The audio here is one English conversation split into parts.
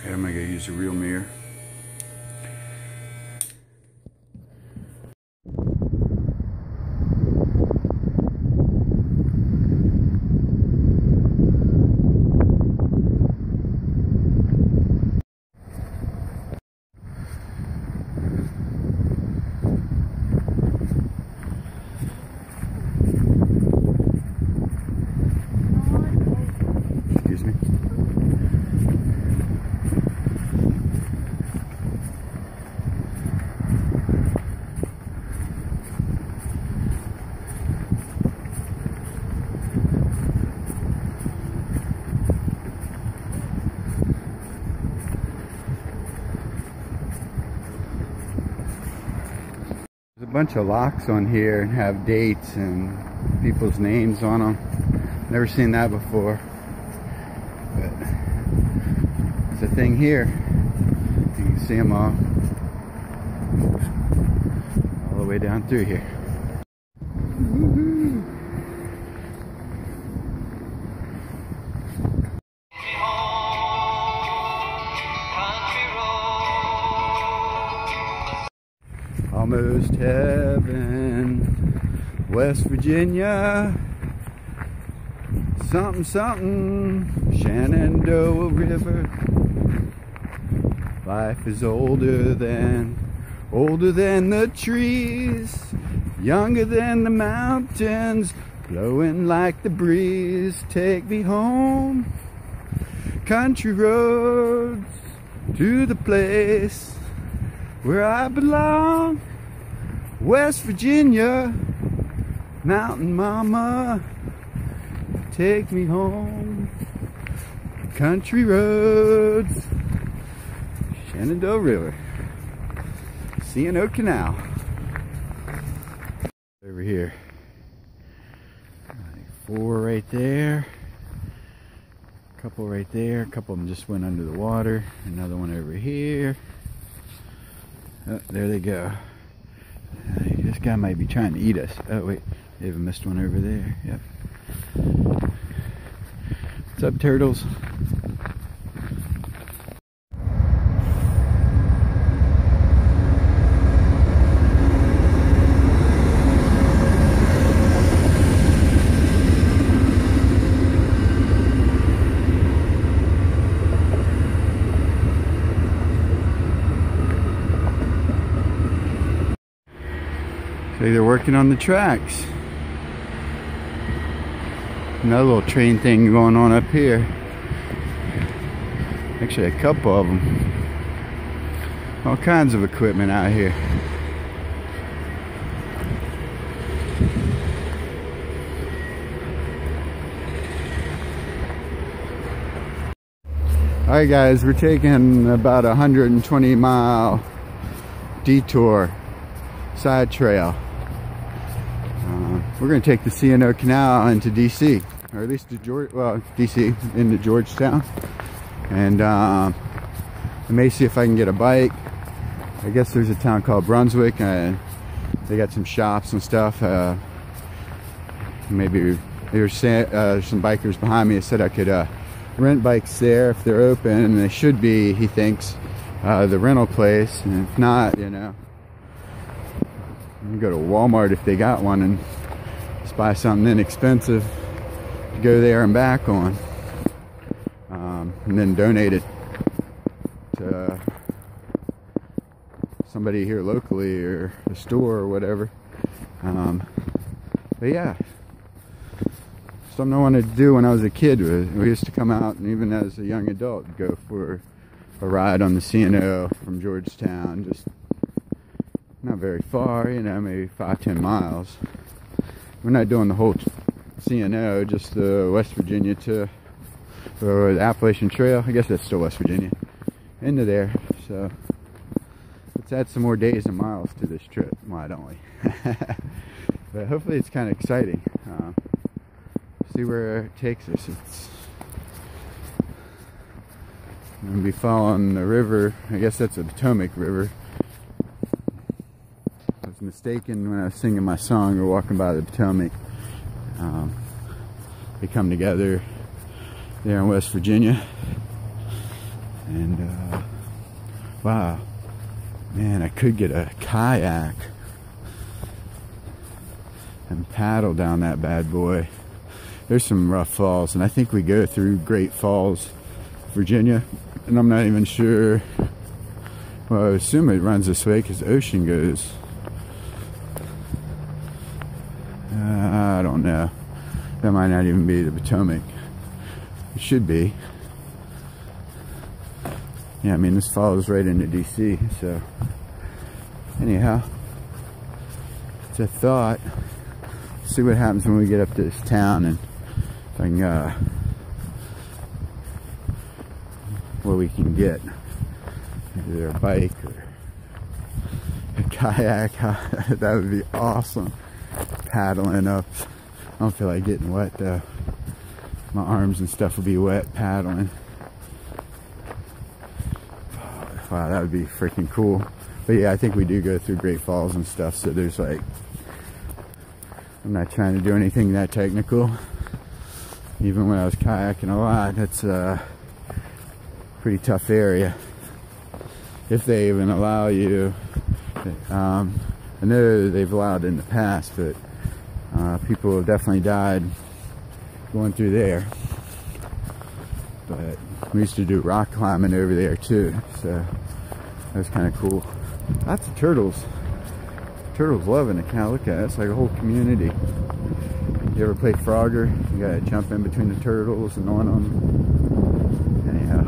Alright, I'm gonna go use a real mirror. Excuse me. There's a bunch of locks on here and have dates and people's names on them. Never seen that before. But there's a thing here. You can see them all the way down through here. Almost heaven, West Virginia. Something, something, Shenandoah River. Life is older than the trees, younger than the mountains, blowing like the breeze. Take me home, country roads, to the place where I belong. West Virginia, mountain mama, take me home. Country roads, Shenandoah River, C&O Canal. Over here, 4 right there, a couple right there, a couple of them just went under the water, another one over here. Oh, there they go. This guy might be trying to eat us. Oh wait, they even missed one over there. Yep. What's up, turtles? They're working on the tracks. Another little train thing going on up here. Actually, a couple of them. All kinds of equipment out here. Alright guys, we're taking about a 120-mile detour side trail. We're going to take the C&O Canal into DC, or at least to DC into Georgetown, and I may see if I can get a bike. I guess there's a town called Brunswick, and they got some shops and stuff. Maybe there's some bikers behind me that said I could rent bikes there if they're open, and they should be, he thinks, the rental place. And if not, you know, you can go to Walmart if they got one and just buy something inexpensive to go there and back on, and then donate it to somebody here locally or a store or whatever. But yeah, something I wanted to do when I was a kid. We used to come out, and even as a young adult, go for a ride on the C&O from Georgetown. Just not very far, you know, maybe 5-10 miles. We're not doing the whole C&O, just the West Virginia to the Appalachian Trail. I guess that's still West Virginia. Into there. So let's add some more days and miles to this trip. Why don't we? But hopefully it's kind of exciting. See where it takes us. I'm going to be following the river. I guess that's the Potomac River. I was mistaken when I was singing my song. We're walking by the Potomac. They come together there in West Virginia. And wow, man, I could get a kayak and paddle down that bad boy. There's some rough falls, and I think we go through Great Falls, Virginia, and I'm not even sure. Well, I assume it runs this way because the ocean goes. I don't know. That might not even be the Potomac. It should be. Yeah, I mean, this falls right into DC, so anyhow, it's a thought. See what happens when we get up to this town, and if I can, what we can get. Either a bike or a kayak. That would be awesome. Paddling up. I don't feel like getting wet though. My arms and stuff will be wet paddling. Wow, that would be freaking cool. But yeah, I think we do go through Great Falls and stuff, so there's like, I'm not trying to do anything that technical. Even when I was kayaking a lot, that's a pretty tough area. If they even allow you. I know they've allowed in the past, but people have definitely died going through there. But we used to do rock climbing over there too, so that was kind of cool. Lots of turtles. Turtles loving it. Kind of look at it. It's like a whole community. You ever play Frogger? You gotta jump in between the turtles and on them. Anyhow.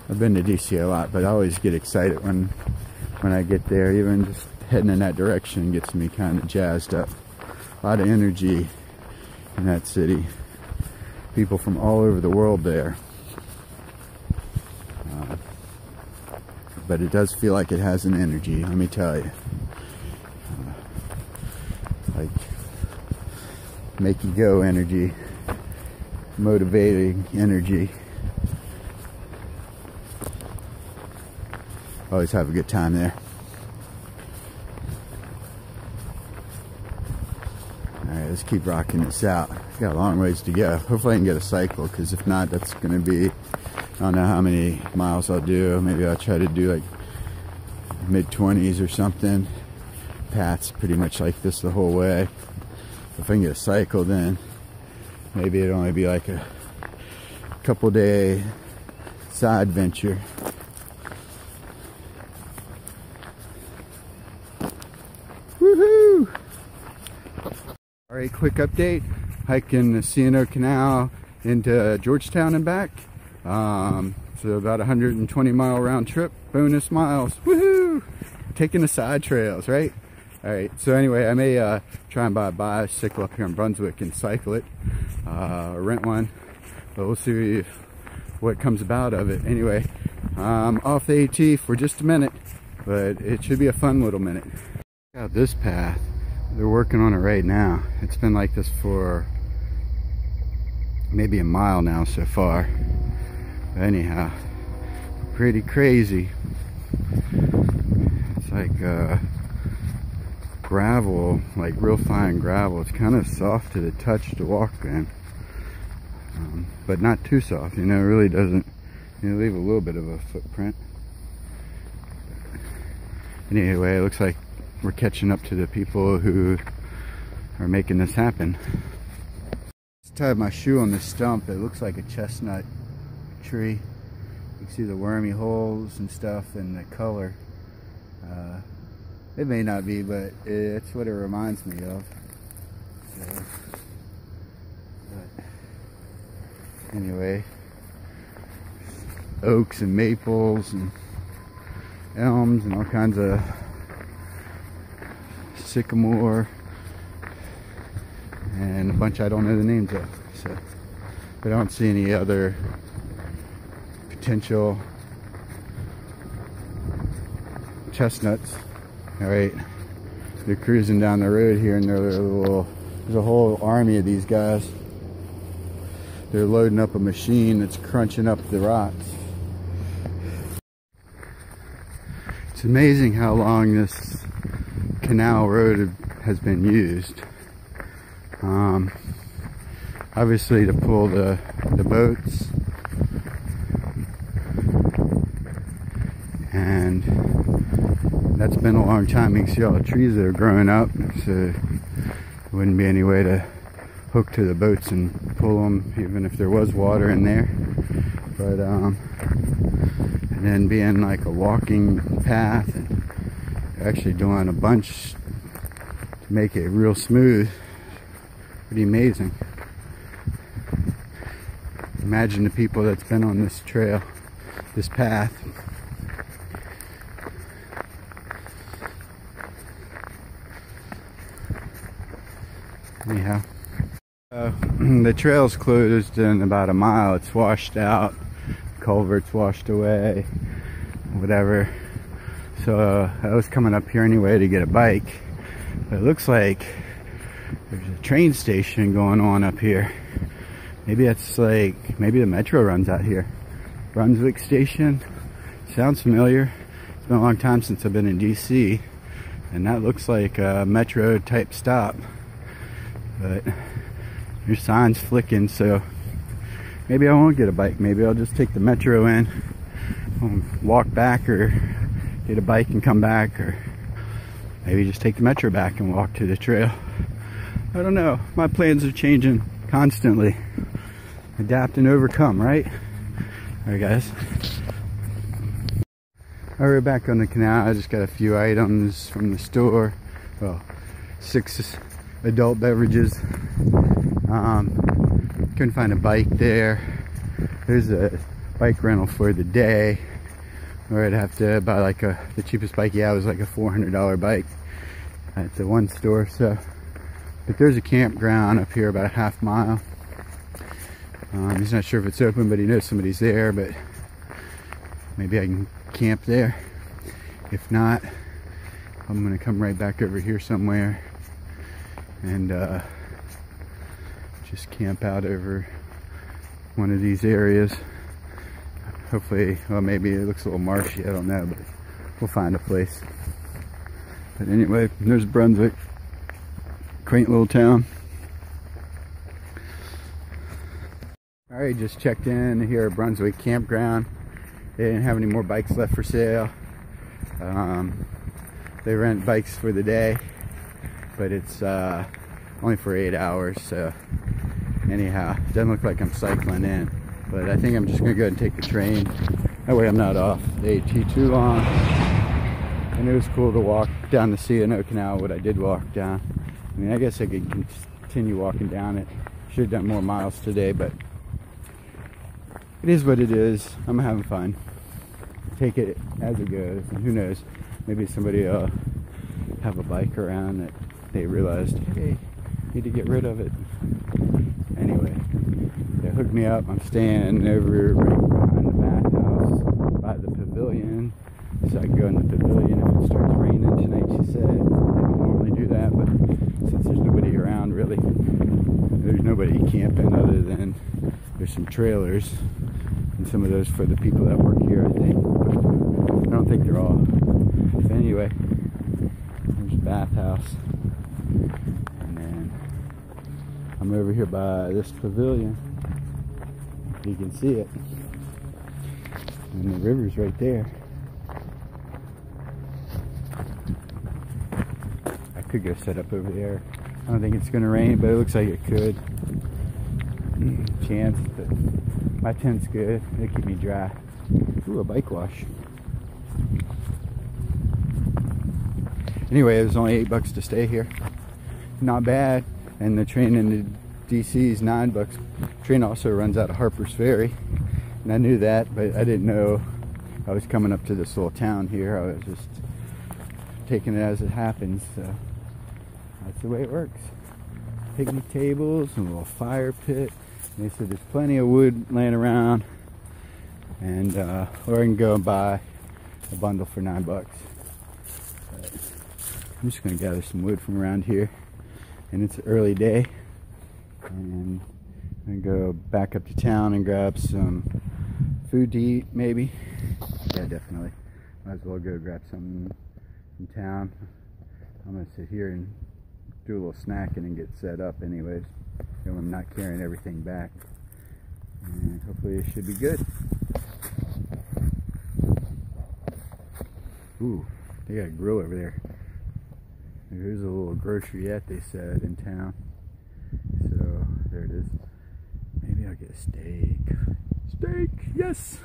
I've been to DC a lot, but I always get excited when I get there. Even just heading in that direction gets me kind of jazzed up. A lot of energy in that city. People from all over the world there. But it does feel like it has an energy, let me tell you. Like, make you go energy. Motivating energy. Always have a good time there. Alright, let's keep rocking this out. Got a long ways to go. Hopefully I can get a cycle, because if not, that's going to be, I don't know how many miles I'll do. Maybe I'll try to do like mid-20s or something. Path's pretty much like this the whole way. If I can get a cycle, then maybe it'll only be like a couple day side venture. Woohoo! Alright, quick update. Hiking the C&O Canal into Georgetown and back. So about 120 mile round trip. Bonus miles. Woohoo! Taking the side trails, right? Alright, so anyway, I may try and buy a bicycle up here in Brunswick and cycle it. Or rent one. But we'll see what comes about of it. Anyway, I'm off the AT for just a minute. But it should be a fun little minute. Check out this path. They're working on it right now. It's been like this for maybe a mile now so far. But anyhow, pretty crazy. It's like gravel, like real fine gravel. It's kind of soft to the touch to walk in, but not too soft. You know, it really doesn't. You leave a little bit of a footprint. Anyway, it looks like we're catching up to the people who are making this happen. Just tied my shoe on this stump. It looks like a chestnut tree. You can see the wormy holes and stuff and the color. It may not be, but it's what it reminds me of. So, but anyway, oaks and maples and elms and all kinds of sycamore and a bunch I don't know the names of. So, but I don't see any other potential chestnuts. All right, they're cruising down the road here, and there's a whole army of these guys. They're loading up a machine that's crunching up the rocks. It's amazing how long this canal road has been used. Obviously to pull the boats, and that's been a long time. You can see all the trees that are growing up, so there wouldn't be any way to hook to the boats and pull them even if there was water in there. But and then being like a walking path, and actually doing a bunch to make it real smooth. Pretty amazing. Imagine the people that's been on this trail, this path. Anyhow, the trail's closed in about a mile. It's washed out, culverts washed away, whatever. So I was coming up here anyway to get a bike, but it looks like there's a train station going on up here. Maybe that's like, maybe the metro runs out here. Brunswick Station, sounds familiar. It's been a long time since I've been in DC, and that looks like a metro type stop. But your sign's flicking, so maybe I won't get a bike. Maybe I'll just take the metro in, walk back, or get a bike and come back, or maybe just take the metro back and walk to the trail. I don't know. My plans are changing constantly. Adapt and overcome, right? Alright guys. Alright, we're back on the canal. I just got a few items from the store. Well, 6 adult beverages. Couldn't find a bike there. There's a bike rental for the day, or I'd have to buy like the cheapest bike was like a $400 bike at the one store. So, but there's a campground up here about a half mile. He's not sure if it's open, but he knows somebody's there, but maybe I can camp there. If not, I'm gonna come right back over here somewhere and just camp out over one of these areas. Hopefully, well, maybe it looks a little marshy, I don't know, but we'll find a place. But anyway, there's Brunswick. Quaint little town. Alright, just checked in here at Brunswick Campground. They didn't have any more bikes left for sale. They rent bikes for the day, but it's only for 8 hours, so anyhow, it doesn't look like I'm cycling in, but I think I'm just gonna go ahead and take the train. That way I'm not off the AT too long. And it was cool to walk down the C&O Canal, what I did walk down. I mean, I guess I could continue walking down it. Should have done more miles today, but it is what it is. I'm having fun. Take it as it goes, and who knows, maybe somebody will have a bike around that they realized, hey, need to get rid of it. Anyway, they hooked me up. I'm staying over right behind the bathhouse by the pavilion, so I can go in the pavilion if it starts raining tonight, she said. I don't normally do that, but since there's nobody around really, there's nobody camping other than there's some trailers, and some of those for the people that work here, I think. But I don't think they're all. But anyway, there's the bathhouse. And then I'm over here by this pavilion. You can see it. And the river's right there. I could go set up over there. I don't think it's gonna rain, but it looks like it could. Chance, but my tent's good. It'll keep me dry. Ooh, a bike wash. Anyway, it was only $8 to stay here. Not bad. And the train into DC is $9. Train also runs out of Harper's Ferry, and I knew that, but I didn't know I was coming up to this little town here. I was just taking it as it happens. So that's the way it works. Picnic tables and a little fire pit. And they said there's plenty of wood laying around, and or I can go and buy a bundle for $9. But I'm just gonna gather some wood from around here, and it's an early day, and I'm gonna go back up to town and grab some food to eat, maybe. Yeah, definitely. Might as well go grab some from town. I'm gonna sit here and do a little snacking and get set up anyways. You know, I'm not carrying everything back. And hopefully it should be good. Ooh, they got a grill over there. There's a little groceryette, they said, in town. So, there it is. Maybe I'll get a steak. Steak, yes!